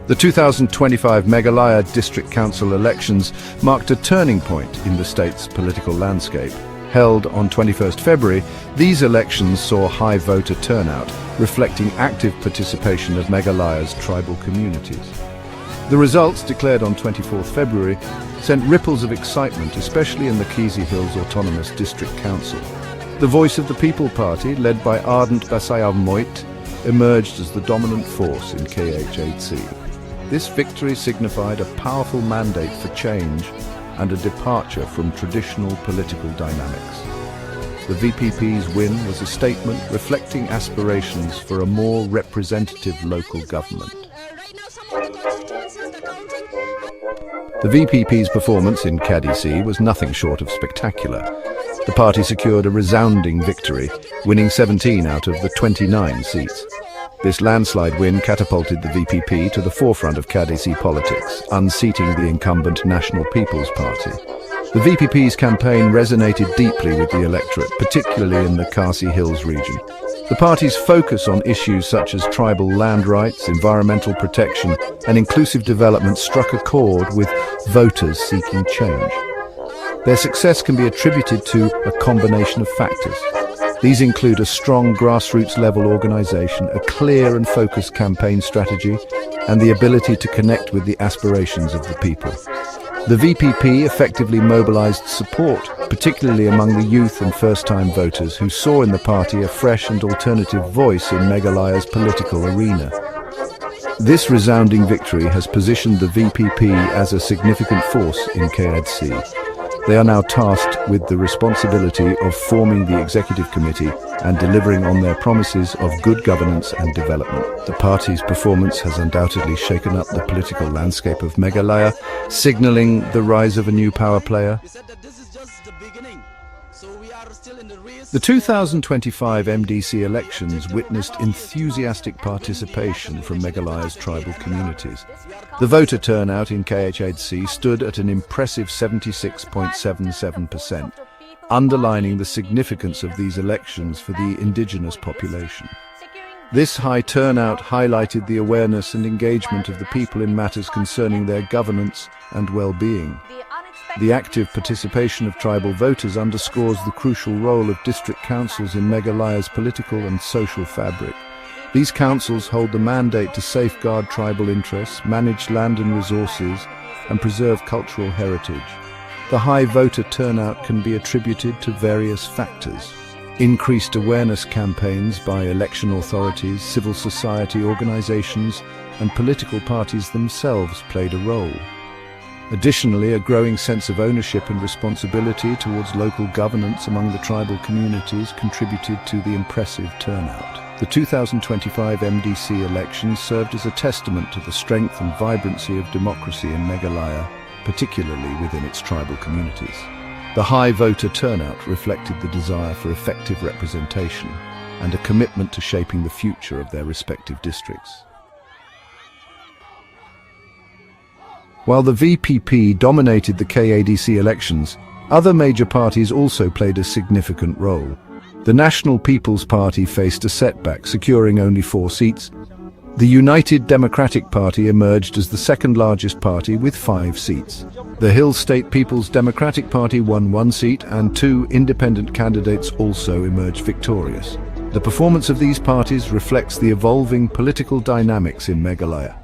The 2025 Meghalaya District Council elections marked a turning point in the state's political landscape. Held on 21st February, these elections saw high voter turnout, reflecting active participation of Meghalaya's tribal communities. The results, declared on 24th February, sent ripples of excitement, especially in the Khasi Hills Autonomous District Council. The Voice of the People Party, led by ardent Basayaw Moit, emerged as the dominant force in KH8C. This victory signified a powerful mandate for change and a departure from traditional political dynamics. The VPP's win was a statement reflecting aspirations for a more representative local government. The VPP's performance in KDC was nothing short of spectacular. The party secured a resounding victory, winning 17 out of the 29 seats. This landslide win catapulted the VPP to the forefront of KDC politics, unseating the incumbent National People's Party. The VPP's campaign resonated deeply with the electorate, particularly in the Khasi Hills region. The party's focus on issues such as tribal land rights, environmental protection, and inclusive development struck a chord with voters seeking change. Their success can be attributed to a combination of factors. These include a strong grassroots-level organization, a clear and focused campaign strategy, and the ability to connect with the aspirations of the people. The VPP effectively mobilized support, particularly among the youth and first-time voters who saw in the party a fresh and alternative voice in Meghalaya's political arena. This resounding victory has positioned the VPP as a significant force in KDC. They are now tasked with the responsibility of forming the executive committee and delivering on their promises of good governance and development. The party's performance has undoubtedly shaken up the political landscape of Meghalaya, signaling the rise of a new power player. The 2025 MDC elections witnessed enthusiastic participation from Meghalaya's tribal communities. The voter turnout in KH8C stood at an impressive 76.77%, underlining the significance of these elections for the indigenous population. This high turnout highlighted the awareness and engagement of the people in matters concerning their governance and well-being. The active participation of tribal voters underscores the crucial role of district councils in Meghalaya's political and social fabric. These councils hold the mandate to safeguard tribal interests, manage land and resources, and preserve cultural heritage. The high voter turnout can be attributed to various factors. Increased awareness campaigns by election authorities, civil society organizations, and political parties themselves played a role. Additionally, a growing sense of ownership and responsibility towards local governance among the tribal communities contributed to the impressive turnout. The 2025 MDC elections served as a testament to the strength and vibrancy of democracy in Meghalaya, particularly within its tribal communities. The high voter turnout reflected the desire for effective representation and a commitment to shaping the future of their respective districts. While the VPP dominated the KADC elections, other major parties also played a significant role. The National People's Party faced a setback, securing only 4 seats. The United Democratic Party emerged as the second largest party with 5 seats. The Hill State People's Democratic Party won 1 seat and 2 independent candidates also emerged victorious. The performance of these parties reflects the evolving political dynamics in Meghalaya.